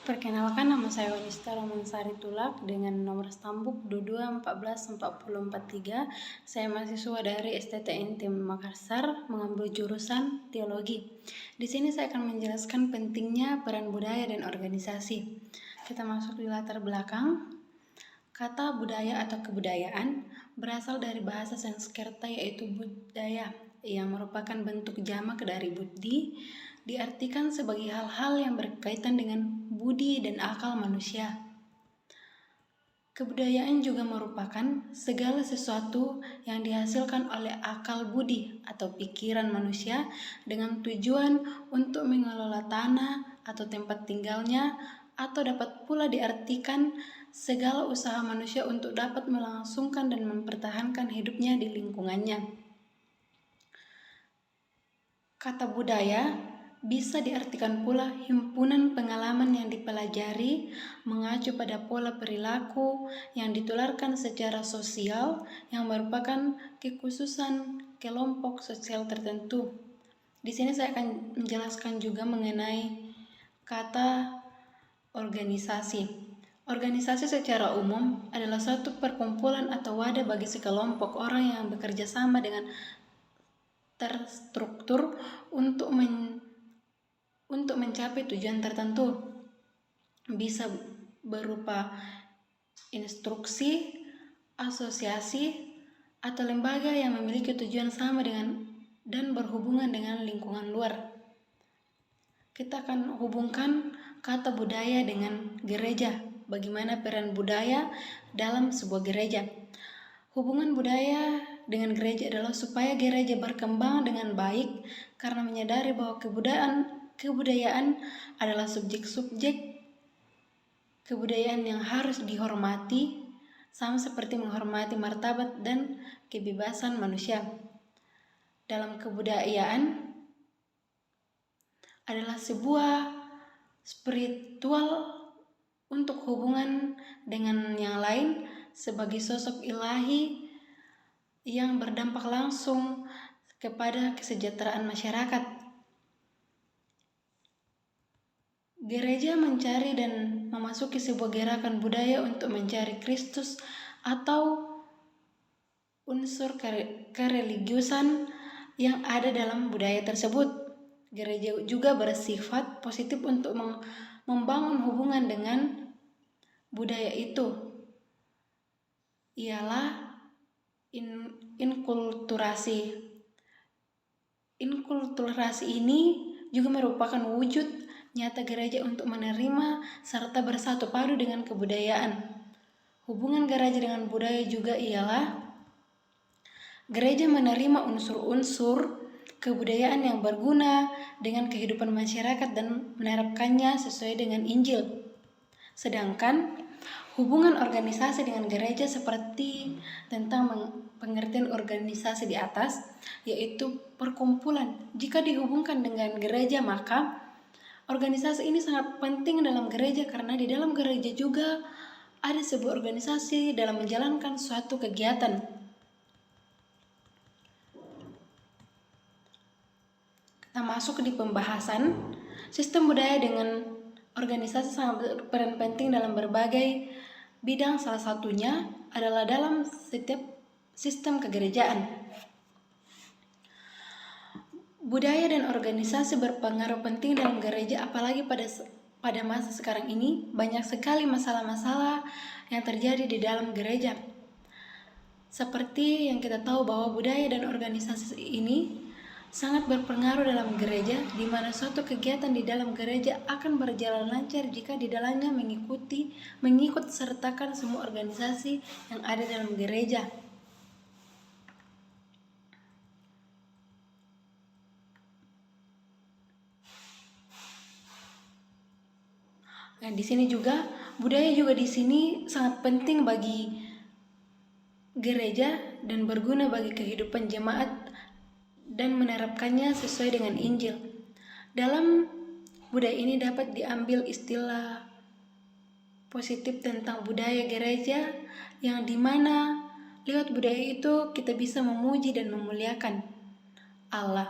Perkenalkan, nama saya Wanista Romansari Tulak dengan nomor stambuk 22144043. Saya mahasiswa dari STTN Tim Makassar mengambil jurusan Teologi. Di sini saya akan menjelaskan pentingnya peran budaya dan organisasi. Kita masuk di latar belakang. Kata budaya atau kebudayaan berasal dari bahasa Sanskerta yaitu budaya, yang merupakan bentuk jamak dari buddhi, diartikan sebagai hal-hal yang berkaitan dengan budi dan akal manusia. Kebudayaan juga merupakan segala sesuatu yang dihasilkan oleh akal budi atau pikiran manusia dengan tujuan untuk mengelola tanah atau tempat tinggalnya, atau dapat pula diartikan segala usaha manusia untuk dapat melangsungkan dan mempertahankan hidupnya di lingkungannya. Kata budaya bisa diartikan pula himpunan pengalaman yang dipelajari mengacu pada pola perilaku yang ditularkan secara sosial yang merupakan kekhususan kelompok sosial tertentu. Di sini saya akan menjelaskan juga mengenai kata organisasi. Organisasi secara umum adalah suatu perkumpulan atau wadah bagi sekelompok orang yang bekerja sama dengan terstruktur untuk mencapai tujuan tertentu. Bisa berupa instruksi, asosiasi, atau lembaga yang memiliki tujuan sama dengan dan berhubungan dengan lingkungan luar. Kita akan hubungkan kata budaya dengan gereja. Bagaimana peran budaya dalam sebuah gereja? Hubungan budaya dengan gereja adalah supaya gereja berkembang dengan baik karena menyadari bahwa kebudayaan adalah subjek-subjek kebudayaan yang harus dihormati, sama seperti menghormati martabat dan kebebasan manusia. Dalam kebudayaan adalah sebuah spiritual untuk hubungan dengan yang lain sebagai sosok ilahi yang berdampak langsung kepada kesejahteraan masyarakat. Gereja mencari dan memasuki sebuah gerakan budaya untuk mencari Kristus atau unsur kereligiusan yang ada dalam budaya tersebut. Gereja juga bersifat positif untuk membangun hubungan dengan budaya itu, ialah inkulturasi. Inkulturasi ini juga merupakan wujud nyata gereja untuk menerima serta bersatu padu dengan kebudayaan. Hubungan gereja dengan budaya juga ialah gereja menerima unsur-unsur kebudayaan yang berguna dengan kehidupan masyarakat dan menerapkannya sesuai dengan Injil. Sedangkan hubungan organisasi dengan gereja seperti tentang pengertian organisasi di atas, yaitu perkumpulan. Jika dihubungkan dengan gereja, maka organisasi ini sangat penting dalam gereja karena di dalam gereja juga ada sebuah organisasi dalam menjalankan suatu kegiatan. Kita masuk di pembahasan. Sistem budaya dengan organisasi sangat berperan penting dalam berbagai bidang, salah satunya adalah dalam setiap sistem kegerejaan. Budaya dan organisasi berpengaruh penting dalam gereja, apalagi pada masa sekarang ini banyak sekali masalah-masalah yang terjadi di dalam gereja. Seperti yang kita tahu bahwa budaya dan organisasi ini sangat berpengaruh dalam gereja, di mana suatu kegiatan di dalam gereja akan berjalan lancar jika di dalamnya mengikut sertakan semua organisasi yang ada dalam gereja. Nah, di sini juga budaya juga di sini sangat penting bagi gereja dan berguna bagi kehidupan jemaat dan menerapkannya sesuai dengan Injil. Dalam budaya ini dapat diambil istilah positif tentang budaya gereja, yang dimana lewat budaya itu kita bisa memuji dan memuliakan Allah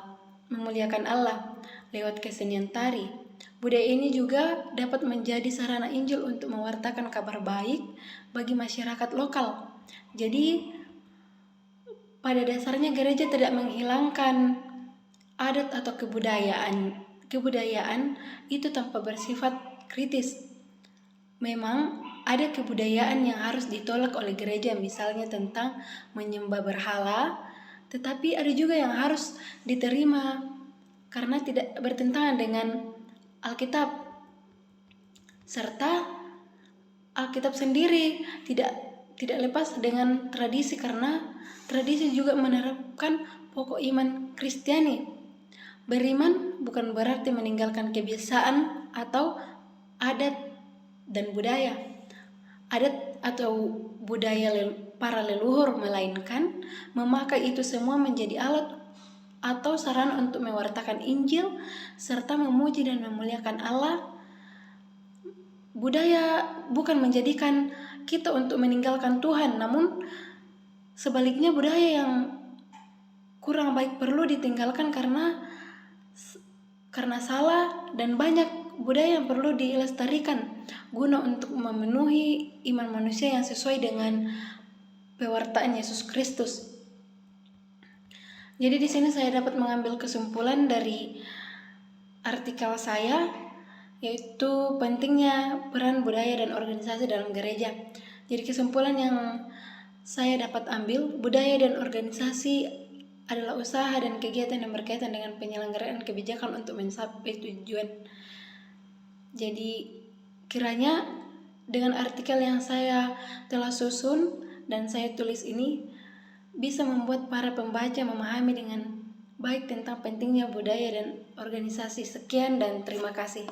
lewat kesenian tari, Budaya ini juga dapat menjadi sarana Injil untuk mewartakan kabar baik bagi masyarakat lokal. Jadi, pada dasarnya gereja tidak menghilangkan adat atau kebudayaan itu tanpa bersifat kritis. Memang ada kebudayaan yang harus ditolak oleh gereja, misalnya tentang menyembah berhala, tetapi ada juga yang harus diterima karena tidak bertentangan dengan Alkitab. Serta Alkitab sendiri tidak lepas dengan tradisi, karena tradisi juga menerapkan pokok iman Kristiani. Beriman bukan berarti meninggalkan kebiasaan atau adat dan budaya. Adat atau budaya para leluhur, melainkan memakai itu semua menjadi alat atau sarana untuk mewartakan Injil serta memuji dan memuliakan Allah. Budaya bukan menjadikan kita untuk meninggalkan Tuhan, namun sebaliknya budaya yang kurang baik perlu ditinggalkan karena salah, dan banyak budaya yang perlu dilestarikan guna untuk memenuhi iman manusia yang sesuai dengan pewartaan Yesus Kristus. Jadi di sini saya dapat mengambil kesimpulan dari artikel saya, yaitu pentingnya peran budaya dan organisasi dalam gereja. Jadi kesimpulan yang saya dapat ambil, budaya dan organisasi adalah usaha dan kegiatan yang berkaitan dengan penyelenggaraan kebijakan untuk mencapai tujuan. Jadi kiranya dengan artikel yang saya telah susun dan saya tulis ini bisa membuat para pembaca memahami dengan baik tentang pentingnya budaya dan organisasi. Sekian dan terima kasih.